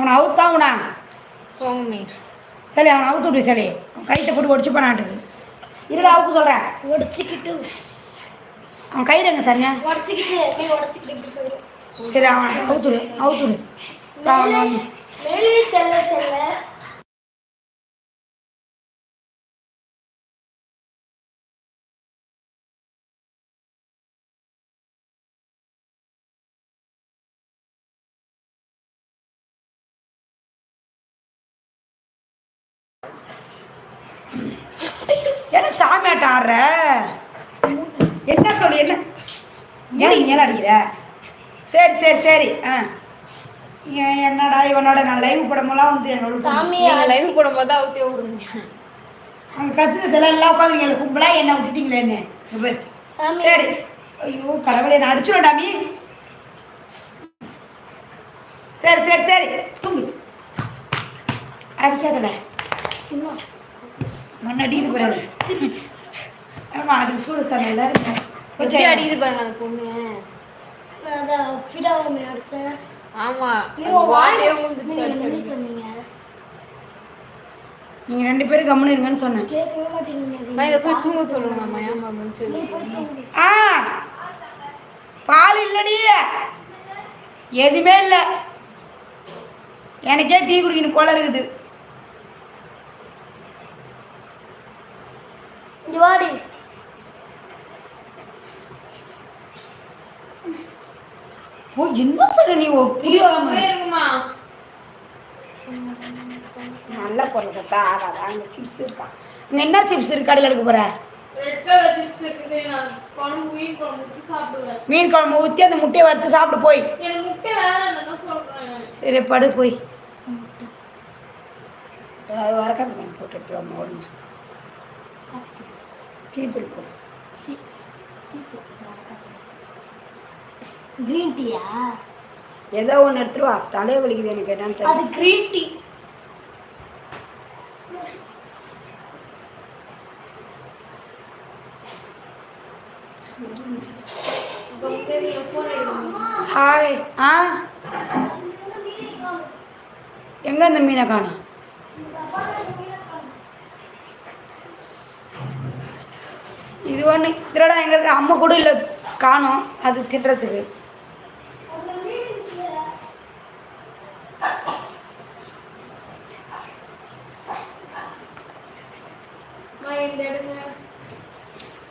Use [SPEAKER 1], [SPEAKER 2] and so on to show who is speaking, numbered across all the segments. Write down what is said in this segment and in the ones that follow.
[SPEAKER 1] அவனை அவுத்தாவுனா
[SPEAKER 2] போங்கமே.
[SPEAKER 1] சரி அவனை அவுத்து விடு. சரி கைத்தை போட்டு ஒடிச்சு பண்ணாட்டுக்கு இருடா அவுக்கு சொல்கிறேன்.
[SPEAKER 3] உடச்சிக்கிட்டு
[SPEAKER 1] அவன் கயிறு எங்க சரியா
[SPEAKER 3] உடச்சிக்கிட்டு
[SPEAKER 1] சரி அவன் அவுத்துடு அவுத்துடு.
[SPEAKER 3] மேலே செல்ல செல்ல
[SPEAKER 1] என்ன சாமியாட்ட ஆடுற? என்ன சொல்லு என்ன ஏன் மேலே அடிக்கிற? சரி சரி சரி என்னடா இவனோட நான் லைவ் படமெல்லாம் வந்து என்னோட
[SPEAKER 2] லைவ் போடும்போது அவுத்தே விடுங்க.
[SPEAKER 1] அங்கே கற்றுக்கிறதுல எல்லாம் உட்காந்து எங்களை கும்பலா என்ன விட்டுட்டீங்களேன்னு. சரி ஐயோ கடவுளை நான் அடிச்சுடாமி. சரி சரி சரி தூங்கு. அடிக்காதல மண் அடிக்குது போறாரு. ஆமாம் அது சூடு சொன்ன எல்லாரும்
[SPEAKER 2] கொஞ்சம் அடிக்குது பாருங்க அந்த பொண்ணு.
[SPEAKER 3] அதான் ஃபிடாவை அடிச்சேன்.
[SPEAKER 2] ஆமா
[SPEAKER 3] சொன்னீங்க
[SPEAKER 1] நீங்க 2 பேரும் கம்முன்னு இருங்கன்னு சொன்னேன்.
[SPEAKER 3] கேட்கவே மாட்டீங்க.
[SPEAKER 2] நான் இதை போய் தூங்க சொல்லுங்க மாமா.
[SPEAKER 1] பால் இல்லடி எதுவுமே இல்லை. எனக்கே டீ குடிக்கணும் போல இருக்குது.
[SPEAKER 3] வாடி
[SPEAKER 1] ஓ என்ன சொல்ற நீ?
[SPEAKER 2] இருக்குமா
[SPEAKER 1] நல்ல பொருள் கொடுத்தா ஆகாதா? அங்கே சிப்ஸ் இருக்கா? இங்கே என்ன சிப்ஸ் இருக்கு கடையில் எடுக்க போற? மீன் குழம்பு ஊற்றி அந்த முட்டையை வறுத்து சாப்பிட்டு போய். சரி படு போய் வரக்காது மீன் போட்டு எடுத்துருவாங்க. ஓடுங்க டீத்தூள் போடு.
[SPEAKER 3] கிரீன் டீயா?
[SPEAKER 1] ஏதோ ஒன்று எடுத்துருவா. தலையை வலிக்குது எனக்கு என்னன்னு.
[SPEAKER 3] அது கிரீன் டீ.
[SPEAKER 1] ஹாய் எங்க இந்த மீனை காணும்? இது ஒன்று திருடா எங்க இருக்கு? அம்மா கூட இல்லை காணும். அது திட்டுறதுக்கு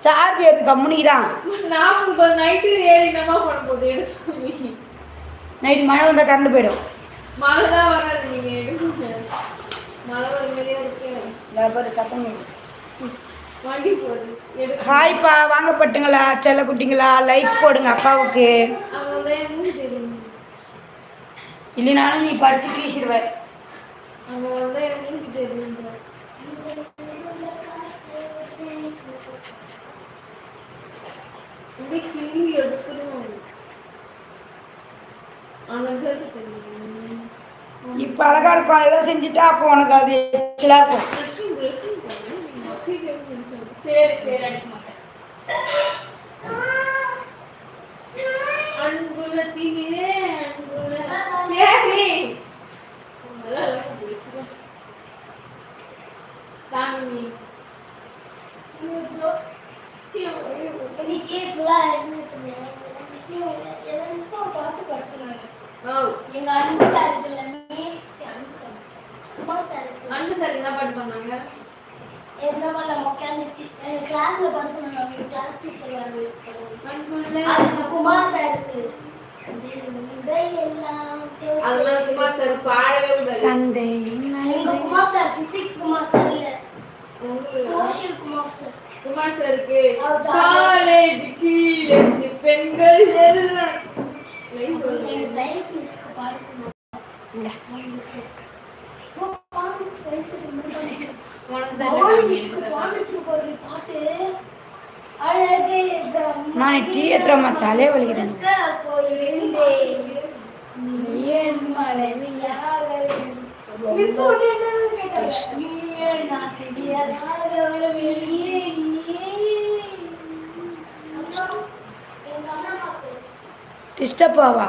[SPEAKER 1] சார்ஜ் ஏற்று கம்முனிக்கிறான். நைட்டு மழை வந்தால் கரண்ட் போயிடும். சத்தம் ஹாய்ப்பா வாங்கப்பட்டுங்களா செல்ல குட்டிங்களா? லைக் போடுங்க அப்பாவுக்கு. இல்லைனாலும் நீ படிச்சு கீசிடுவ. இப்ப அழகா இருக்கும். ஏதோ செஞ்சுட்டா அப்போ உனக்கு அது எச்சலா இருக்கும்.
[SPEAKER 3] எங்க அன்பு சார்
[SPEAKER 2] என்ன பண்ணாங்க?
[SPEAKER 3] என்ன பண்ண உட்காந்துச்சு கிளாஸ்ல படிச்சு கிளாஸ் டீச்சர் குமார் சார் இருக்கு.
[SPEAKER 2] குமார் சார் பாடவே
[SPEAKER 1] தந்தை
[SPEAKER 3] எங்க Kumar sir physics Kumar sir இல்ல சோஷியல் குமார் சார்.
[SPEAKER 2] குமார் சாருக்கு காலேஜுக்கு பெண்கள்
[SPEAKER 3] சயின்ஸ் மிஸ்க்கு பாட சொன்னாங்க.
[SPEAKER 1] நான் டீ எத்துறமா தலையே வலிக்கிறேன். டிஸ்டர்ப் ஆவா?